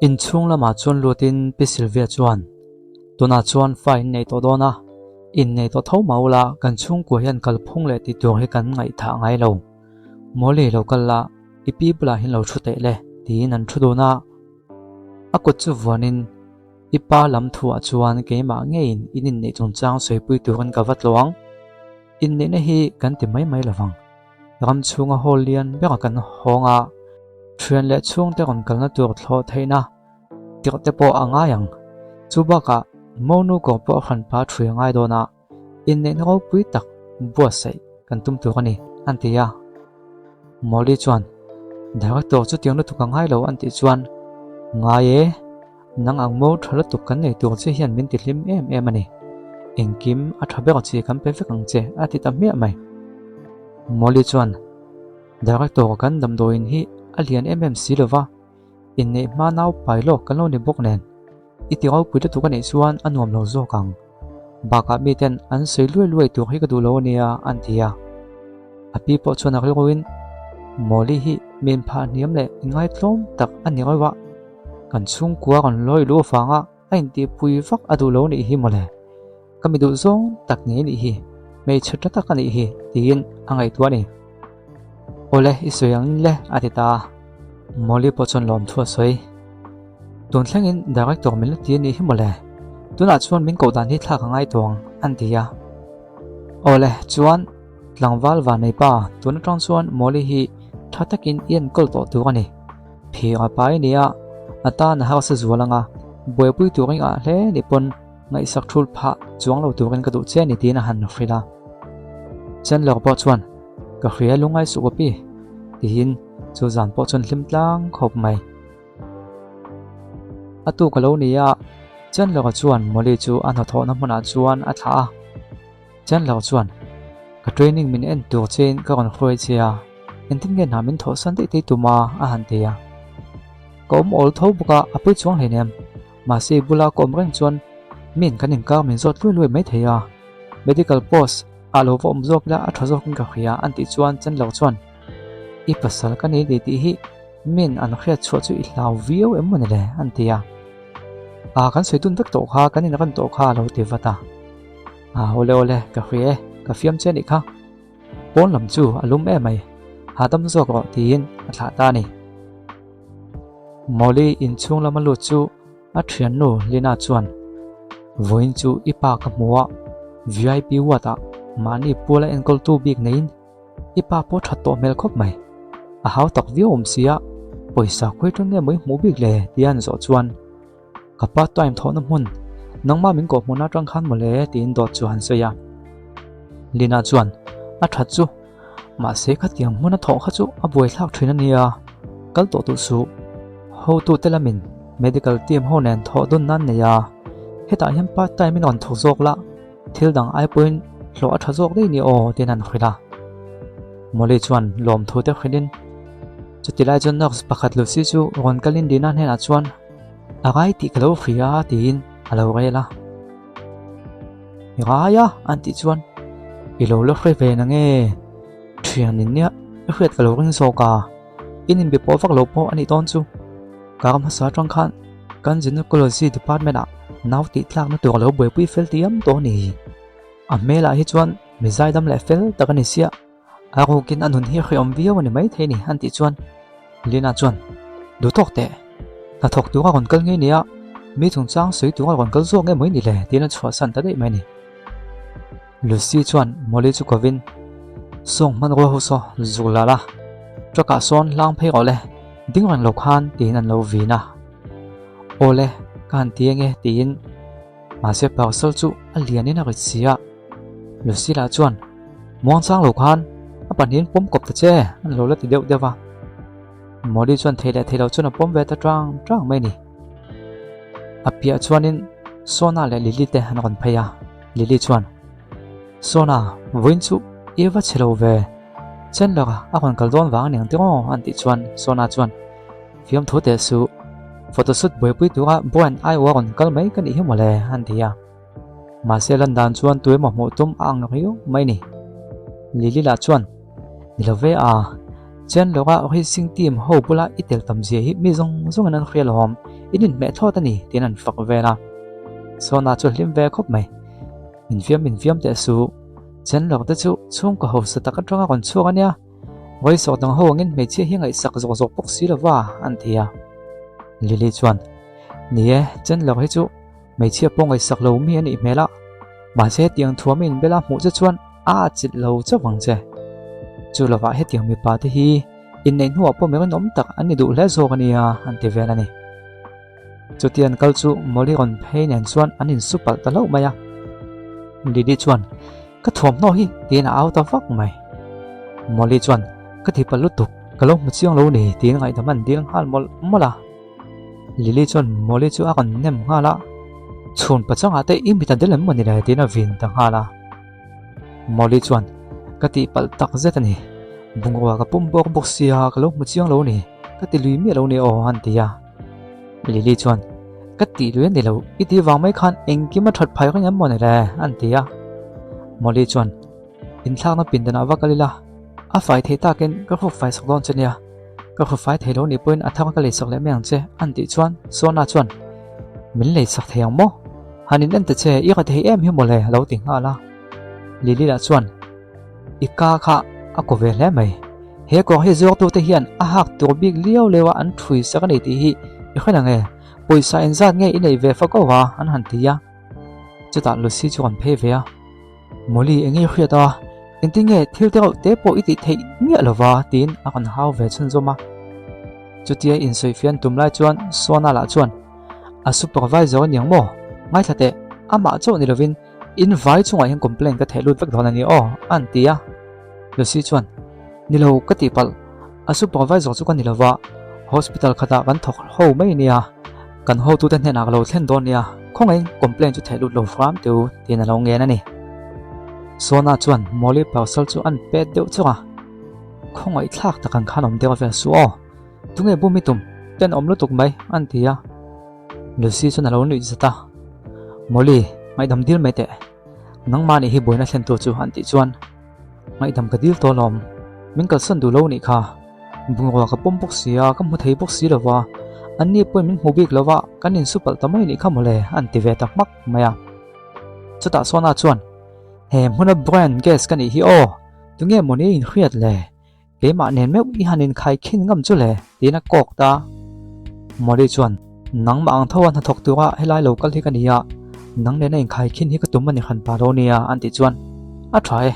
in chung lama chuan lutin pisilvia chuan tuna chuan fine nei to dona in nei to tho maula kan chung ko hian kalphung le ti tur hi kan ngai tha ngai lo mole lo kala ipi bula hin lo thute le ti nan thudona akut chu wanin ipa lam thua chuan keima ngein inin nei chung chang soipui tu kan kavat lowang in ne na hi kan ti mai mai lawang ram chunga holian beka kan honga thrian le chung te kon kalna tur thlo theina tikte po anga yang chubaka monu ko po khan pa thri ngai dona in ne no pui tak bua sai kan tum tu kani antia moli chuan director chu tiang na tu ka ngai lo anti chuan ngaye nang ang mo thala tu kan nei tur che hian min ti hlim em ani engkim a thabe ko chi kan pe fe kang che ati ta me mai moli chuan director kan dam do in hi alian mmc lova in nei ma nau pai lo kan lo ni bok nen iti au pui tu kan nei chuan anuam lo zo kang baka mi ten an sei luai tu hi ka du lo nia antia api po chuan a roin moli hi min pha niam le ngai tlom tak ani wa kan chung kwa kan loi lu fanga ain ti pui vak adu lo ni hi mole kami du zong tak ni ni hi mei chata tak ani hi tin angai tuani ole isoyang le atita moli pochon lom thua soi tun thlangin director min ti ni hi mole tuna chuan min ko dan hi thla ngai tong antia ole chuan tlangwal wa nei pa tun tang chuan moli hi thatakin yen kol to tu ani phi a pai nia ata na ha sa zualanga boipui tu ring a hle ni pon ngai sak thul pha chuang lo tu kan ka du che ni tin a han frila chen lo po chuan ka khria lungai su ko pi tin chu zan po chon hlim tlang khop mai atu ka lo nia chen lo ka chuan moli chu an tho na hmana chuan a tha chen lo chuan ka training min en tur chen ka kon khroi chia entin nge na min tho san te tuma a han te ya kom ol tho buka apu chuang henem ma se bula kom reng chuan min kanin ka min zot lui mai theya medical post alo vom zok la a thazok ka khia anti chuan chen lo chuan i pasal ka ni de ti hi min an khia chu chu i hlaw view emon le antia a kan soitun tak to kha kanin kan to kha lo te wata a ole ka khie ka fiam chen i kha pon lam chu alum e mai hadam zok ro tin a thla ta ni moli in chung lama lu chu a thian nu lina chuan voin chu ipa ka muwa vip wata mani pula enkol tu big nein ipa po thatto mel khop mai a haw tak viom sia poisa khoi tun ne moi mu big le tian zo chuan kapa time thona mun nangma min ko mona tang khan mole tin dot chuan soya lina chuan a that chu ma se kha tiam mona tho kha chu a boi thlak thina nia kal to tu su ho tu telamin medical team ho nen tho dun nan neya heta hian part time in on thozok la thil dang ai point lo a thazok dei ni o tinan khila mole chuan lom thu te khinin chutilai jon nox pakhat lu si chu ron kalin dinan hena chuan agai ti kalo khria tin alo rela ya anti chuan ilo lo khre ve na nge thianin nia khret kalo ring so ka inin be po fak lo po ani ton chu karam sa tang khan kan gynecology department a naw ti tlak na tur lo boi pui fel tiam to ni a mela hi chuan mizai dam le fel takani sia aro kin anun hi khiom viau ani mai theni anti chuan lina chuan du tok te ta thok tu ka kon kal nge nia mi chung chang sui tu ka kon kal zo nge moi ni le tin chwa san ta dei mai ni lucy chuan moli chu kovin song man ro ho so zulala traka son lang phei ole ding rang lo khan tin an lo vina ole kan tienge tin ma se pausal chu alianin a ria lucy la chuan mong chang lo khan apan hin pom kop ta che an lo la ti deuh dewa modi chuan thelo chuan pom ve ta trang mai ni apia chuanin sona le lili te han kon phaya lili chuan sona voin chu ewa chelo ve chen la a kon kal don wang ning tiro anti chuan sona chuan fiam thu te su photoshoot boi pui tu a boan ai wa kon kal mai kan hi mole antia ma se lan dan chuan tuai mo tum ang riu mai ni lili la chuan nilove a chen loga hi sing team ho bula itel tam je hi mi zong an khrial hom inin me thot ani tin an fak vela so na chu hlim ve khop mai in fiam te su chen lok te chu chung ko ho sa tak atanga kon chu ania voi so tang ho ngin me chi hi ngai sak zok pok si lawa an thia lili chuan nie chen lok hi chu me chi pong ngai sak lo mi ani mela ba se tiang thuam in bela mu chu chuan a chit lo chawang che chu lawa he tiang mi pa te hi in nei nuwa po me nom tak ani du le zo ania an ti vela ni chu tian kal chu moli on phei nen chuan anin supal ta lo maya lili chuan ka thuam no hi tin out of fuck mai moli chuan ka thi palu tuk ka lo mu chiang lo ni tin ngai daman dil hal mola lili chuan moli chu a kan nem ngala chhun pachang ate imita delem mani la tin a vin ta ngala moli chuan ka ti pal tak zetani bungwa ka pum bok bok sia ka lo mu chiang lo ni ka ti lui mi lo ni o han tia lili chuan ka ti lui ni lo iti wang mai khan engki ma that phai ka nyam mon le an tia moli chuan in thlang na pin dana wakalila a fai thei takin ka khu fai sak don chania ka khu fai thei lo ni point athang ka le sak le meng che an ti chuan so na chuan min le sak theyang mo hanin an ta che i ka thei em hi mo le lo ting hala lili la chuan ika kha a ko ve le mai he ko he zok tu te hian a hak tu big liao lewa an thui sak ni ti hi i khana nge poisa en zat nge i nei ve fa ko wa an han tia chuta lucy chuan phe ve a moli engi khriata entinge thil te po iti thei nge lova tin a kan hau ve chun zoma chutia in soifian tumlai chuan sona la chuan a supervisor nyang mo ngai thate ama chaw ni lovin invite chunga hin complain ka thelut vek dhon ani o an tia lucy chuan nilo ka ti pal a supervisor chu kan nilova hospital khata kan thok ho mai nia kan ho tu ten hena lo thlen don nia khongai complain chu thelut lo fram tu tin alo nge na ni sona chuan moli pausal chu an pet deuh chunga khongai thlak takan khanom dewa vel su o tunge bumitum ten omlu tuk mai an tia lucy chu alo nui zata moli mai dam dil mai te nang mani hi boina thlen tu chu an ti chuan mai dam ka dil to lom min kal san du lo ni kha bungwa ka pom bok sia ka mu thei bok si lawa anni point min mobik lawa kanin supal tamai ni kha mole an ti ve tak mak maya chuta sona chuan he huna brand gas kan hi o tunge moni in khriat le ke ma nen me i hanin khai khin ngam chu le tina kok ta mori chuan nang ma ang thawan ha thok tuwa helai local hi kania nang ne nei khai khin hi ka tum mani khan pa ro nia an ti chuan a thai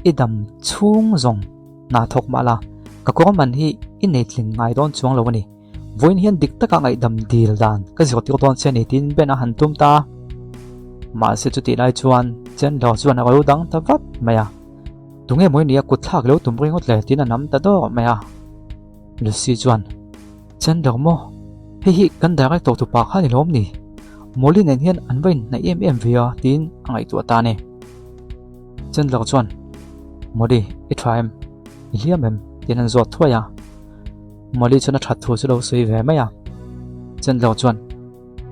idam chung zong na thok mala ka ko man hi in nei tling ngai don chuang lo ni voin hian dik taka ngai dam dil dan ka zoti ko ton chen ni tin ben a han tum ta ma se chu ti lai chuan chen lo chuan a ro dang ta vat maya tunge moi nia ku thak lo tum ring hot le tin a nam ta do maya lucy chuan chen lo mo hi kan direct to pa kha ni lom ni moli nen hian an vain na em via tin angai tu ta ne chen lo chuan modi I try iliam em tin an zot thuaya moli chuna that thu chu lo sui ve maya chen lo chuan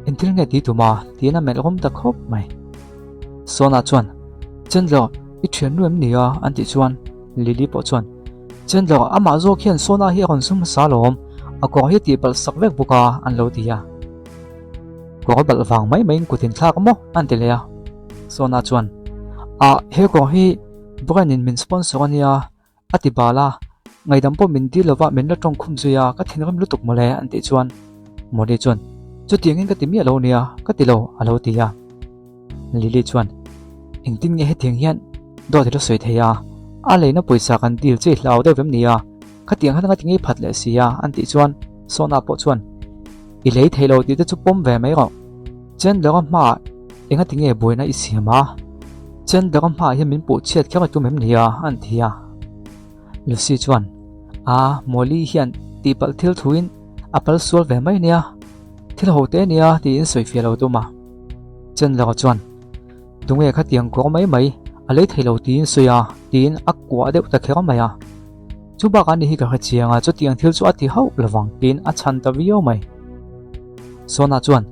entil nge ti tu ma tin a mel rom ta khop mai sona chuan chen lo I thian nuam nia an ti chuan lili po chuan chen lo ama zo khian sona hi kon sum sa lom a ko hi ti bal sak vek buka an lo tia ko bal wang mai mai ku tin thak mo an ti le sona chuan a he ko hi bukanin min sponsor ania ati bala ngai dam po min ti lova min la tong khum zuya ka thinram lutuk mole an ti chuan modi chuan chu tiangin ka ti mi alo nia ka ti lo alo tia lili chuan engtin nge he thiang hian do ti lo soi theya a leina poisa kan dil che hlau de vem nia ka tiang han nga tingi phat le sia an ti chuan sona po chuan I lei theilo ti te chu pom ve mai ro chen lo ma enga tinge boina I siama chen lo ma hi min pu chet kha tu mem nia an thia lucy chuan a moli hian ti pal thil thuin apal sol ve mai nia thil ho te nia ti in soi fialo tu ma chen lo chuan tunge kha tiang ko mai mai a lei theilo tin soya tin akwa deuh ta khera maya chu ba kan hi ka chianga chu tiang thil chu ati ho lawang tin a chan ta vio mai sona chuan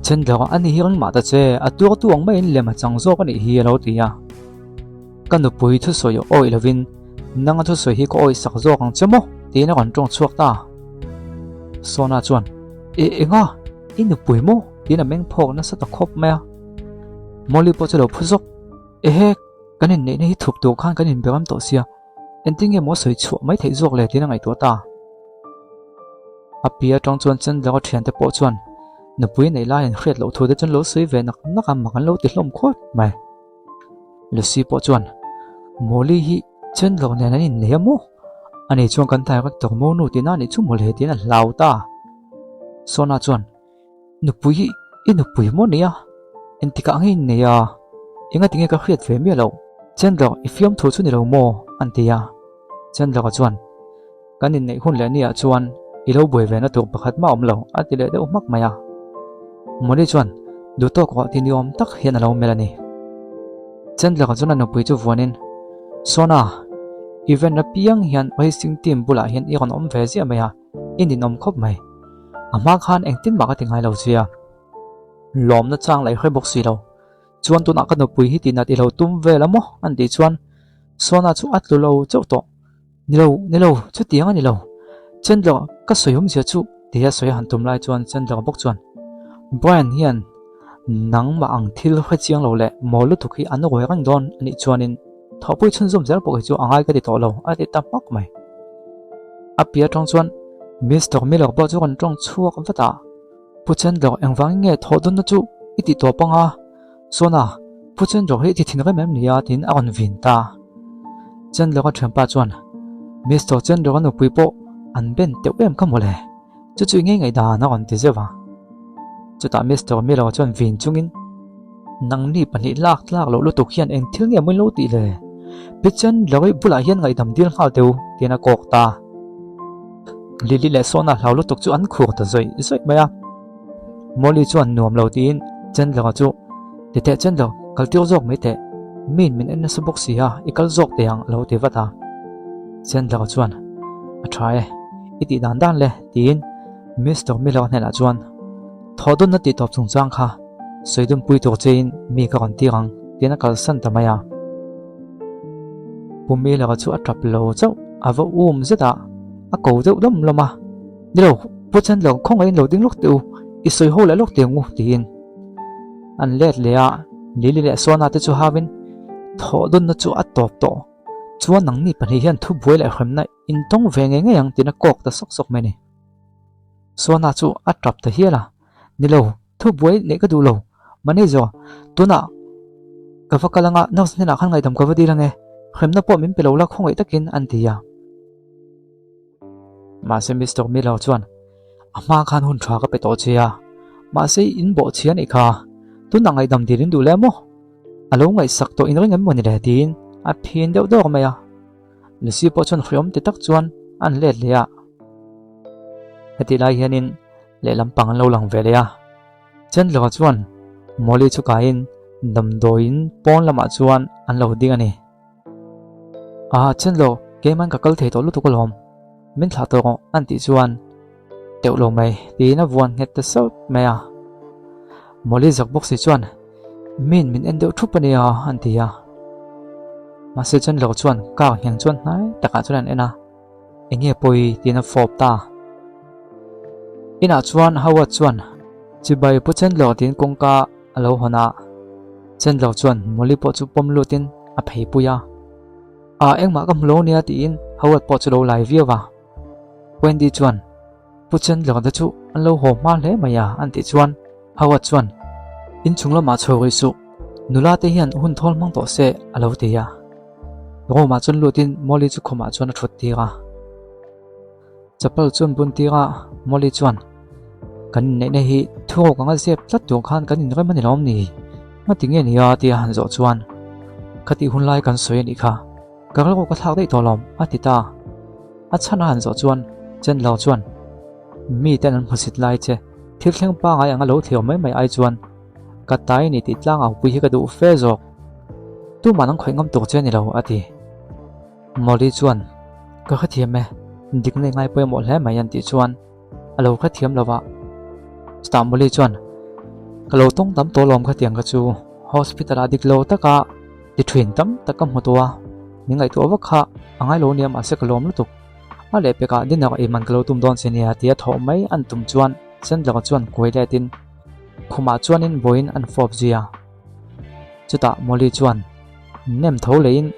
chen lo ani hi ring ma ta che a tur tuang mai in lema chang zo kan hi lo tia kan nu pui thu soyo oi lovin nang thu soi hi ko oi sak zo kang chemo ti na kon tong chuak ta sona chuan nga in nu pui mo ti na meng phok na sa ta khop ma moli po chalo phuzok he kanin nei nei thup tu khan kanin begam to sia enting e mo soi chu mai thei zok le ti na ngai to ta apia tong chuan chen lo thian te po chuan nu pui nei la hen khret lo thu de chen lo soi ve nak nakam makan lo ti hlom khot mai lucy po chuan moli hi chen lo ne na ni mo ani chuan kan thai ka tor mo nu ti na ni chu mol he ti na lau ta sona chuan nu pui in nu pui mo nia entika ngi ne ya inga tinge ka khriat ve mi lo chen lo ifiam thu chu ni lo mo antia chen lo ka chuan kanin nei hun le nia chuan ilo boi ve na tu pakhat ma om lo atile de umak maya moli chuan du to ko ti niom tak hian alo melani chen lo ka chuan nu pui chu vonin sona even na piang hian racing team bula hian i kon om ve zia maya in din om khop mai ama khan engtin ma ka tingai lo chia lom na chang lai khoi bok si lo chuan tu na ka no pui hi ti na ti lo tum ve lamo an ti chuan sona chu at lo chau to ni lo chu tiang ani lo chen lo ka soyum sia chu ti ya soy han tum lai chuan chen lo bok chuan brian hian nang ma ang thil kha chiang lo le molu thu khi an roi kan don ani chuanin thopui chun zum zer pok chu angai ka ti to lo ati tapak mai apia tong chuan Mr. Miller bo chu kan tong chuak vata puchen lo engwang nge thodun na chu iti to panga sona puchen ro he ti thin ga mem nia tin a on vin ta chen lo ka thempa chuan Mr. chen ro kan pui po an ben te em ka mole chu chu nge ngai da na on ti zewa chu ta Mr. Miller chuan vin chungin nang ni pani lak lo lu tu khian eng thil nge mun lo ti le pichen loi bula hian ngai dam dil khal teu tina kok ta lili le sona hlau tuk chu an khur ta zoi maya moli chuan nuam lo tin chen lo chu te te chen lo kaltir jok me te min en sa box sia ikal jok te ang lo te wata chen lo chuan a try iti dan le tin Mr. Miller ne la chuan thodun na ti top chung chang kha soidum pui tor chein mi ka kan ti rang tina kal san ta maya pumi la chu atrap lo chau ava zeta a ko deuh dom loma nilo puchen lo khong ai lo ding lok tu i soi ho la lok te ngu tin an let le a lili le sona te chu havin thodun na chu atop to chuan nang ni pani hian thu boi la khrem na in tong ve nge yang tina kok ta sok me ni sona chu atrap ta hiala nilo thu boi ne ka du lo mane zo tuna ka fakalanga nas ne na khan ngai dam ka vadi range khrem na po min pelo la khong ai takin an tia ma se Mr. Miller chuan ama khan hun thwa ka pe to chia ma se in bo chian i kha tu na ngai dam dirin du le mo alo ngai sak to in ring em moni le tin a phin deuh deuh maya le si po chon khriom ti tak chuan an let le a heti lai hianin le lampang lo lang ve le a chen lo chuan moli chu ka in dam do in pon lama chuan an lo ding ani a chen lo ke man ka kal thei to lu tu ko lom min thla to an ti chuan teuh lo mai ti na vuan nget ta so maya moli zak box si chuan min en deuh thup ani a an ti a ma se chen lo chuan ka hiang chuan nai taka chuan ena enge poi ti na fop ta ina chuan hawa chuan chibai pu chen lo tin kongka alo hona chen lo chuan moli po chu pom lu tin a phei puya a engma kam lo nia ti in hawat po chu lo lai viawa Wendy chuan puchen lo da chu an lo ho ma le maya an ti chuan hawa chuan in chungla ma chhoi su nula te hian hun thol mang to se alo te ya ro ma chun lutin moli chu khoma chuan thut ti ga chapal chun bun ti ga moli chuan kan ne hi thu ka nga se plat tu khan kan in remani lom ni ma tinge ni ya ti han zo chuan khati hun lai kan soi ni kha karlo ka thak dei to lom atita achana han zo chuan chen lo chuan mi ten an phasit lai che thil thleng pa ngai anga lo thio mai ai chuan ka tai ni ti tlang au pui hi ka du fe zo tu manang khoi ngam tur che ni lo ati moli chuan ka khathiam me dik nei ngai poi mo hle mai an ti chuan alo khathiam lawa sta moli chuan ka lo tong tam to lom khatiang ka chu hospital adik lo taka ti thrin tam takam hotwa mi ngai tu kha angai lo niam ase kalom lutuk a le peka din na iman kalo tum don senia tia tho mai an tum chuan chen la chuan koile tin khuma chuan in boin an fop zia chuta moli chuan nem tho lein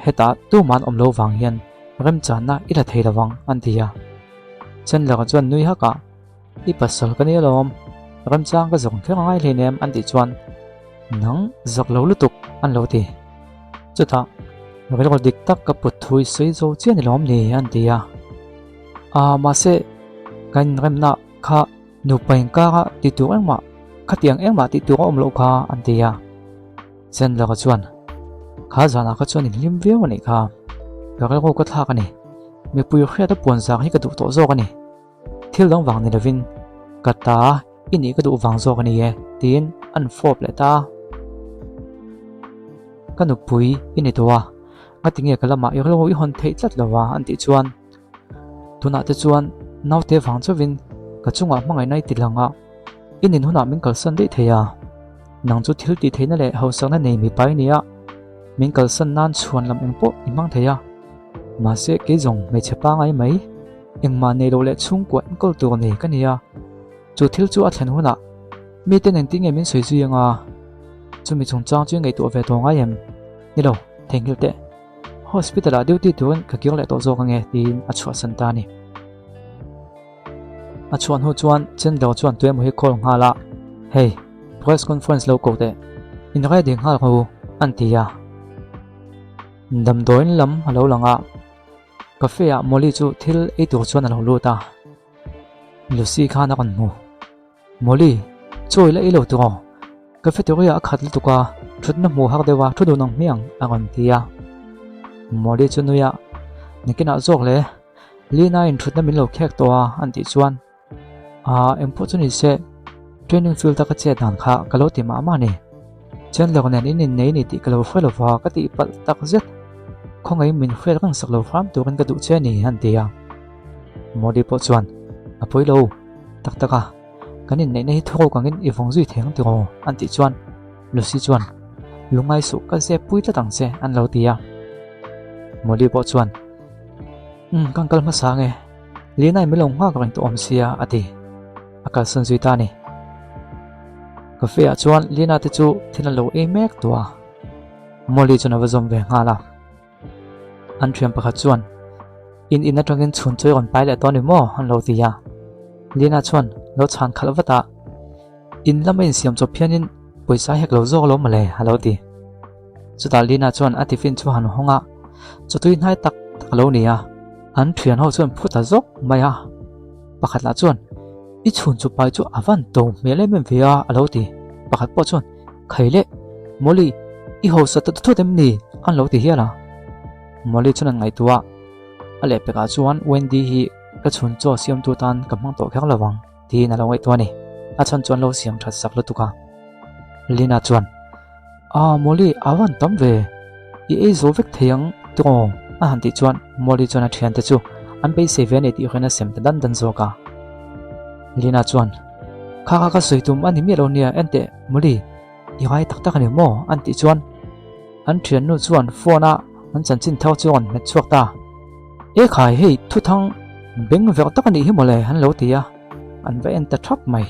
heta tu man om lo wang hian rem chan na ila thei lawang an tia chen la chuan nui haka i pasal ka ni lom rem chang ka zong theng ngai le nem an ti chuan nang zak lo lutuk an lo ti chuta vel dik tak ka put thui sei zo chen ni lom ni an tia ma se kan rem na kha nu pain ka ti tu ang ma khatiang eng ma ti tu om lo kha an tia chen la chuan kha zana ka chuan lim veo ni kha ka ko ka thak ani me pui khria ta pon sa hi ka du to zo ka ni thil dang wang ni lovin ka ta ini ka du wang zo ka ni ye tin an fop le ta ka nu pui ini to wa nga tinge kalama yo lo i hon thei tlat lawa an ti chuan tuna te chuan nau te wang chawin ka chunga mangai nai ti langa inin huna min kal san dei theya nang chu thil ti theina le ho sang na nei mi pai nia min kal san nan chuan lam eng po imang theya ma se ke jong me chepa ngai mai engma nei lo le chung ko en kol tu nei ka nia chu thil chu a thlen huna mi te nen tinge min soi sui anga chu mi chung chang chu ngai tu ve to ngai em ni lo thengil te hospital a duty tuan ka kyong le to zo ka nge tin a chua san ta ni a chuan hu chuan chen do chuan tuem hi khol nga la hey press conference lo ko te in rai ding hal ho an tia dam doin lam halo langa cafe a moli chu thil e tur chuan alo lu ta lucy khana kan mu moli choi la ilo to cafe to ya khat lu tuka thut na mu hak dewa thu do nang miang angon tia moli chu nuya nikina zok le lina in thut na min lo khek to an ti chuan em po chu ni se training field ta ka che dan kha kalo ti ma ma ni chen lo nen in nei ni ti kalo felo wa ka ti pal tak zet khongai min khel kang sak lo fram tu kan ka du che ni han tia modi po chuan apoi lo tak taka kanin nei nei tho kangin i vong zui theng ti ro an ti chuan lucy chuan lungai su ka se pui ta tang se an lo tia modi po chuan kang kal ma sa nge linai mi long nga ka to om sia ati akal san zui ta ni cafe a chuan lina te chu thina lo e mek tua moli chuna wa zom ve nga la an thiam pakhat chuan in atangin chhun choi on pai le to ni mo han lo tia lina chuan lo chan khal wata in lamain siam cho phianin poisa hek lo zo lo male halo ti chuta lina chuan ati fin chu han honga chotui nai tak tak lo nia an thian ho chuan phuta zok maya pakhat la chuan i chhun chu pai chu avan to mele mem via alo ti pakhat po chuan khaile moli i ho sa ta thu dem ni an lo ti hiala moli chuan ngai tuwa ale peka chuan wendy hi ka chhun cho siam tu tan kamang to khang lawang ti na lo ngai to ni a chan chuan lo siam that sak lo tuka lina chuan moli avan tam ve i zo vek theyang to a han ti chuan moli chuan a thian te chu an pe 7 ti khena sem ta dan zo ka lina chuan kha ka soitum ani mi lo nia ente moli i gai tak tak ani mo an ti chuan an thian nu chuan phone a an chan chin thau chuan me chuak ta e khai hei thu thang beng vek tak ani hi mole han lo tia an ve en ta thap mai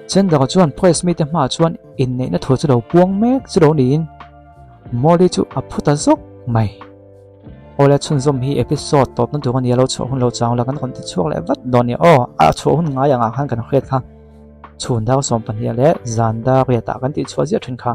chen da chuan press meet ma chuan in nei na thu chu lo puang mek chu lo ni in moli chu a phuta zok mai ola chun zom hi episode tot na tuan yellow cho hun lo chang la kan kon ti chuak le vat don ya a cho hun nga yang a khan kan khet kha chun da som pan ya le zan da ria ta kan ti chua zia thin kha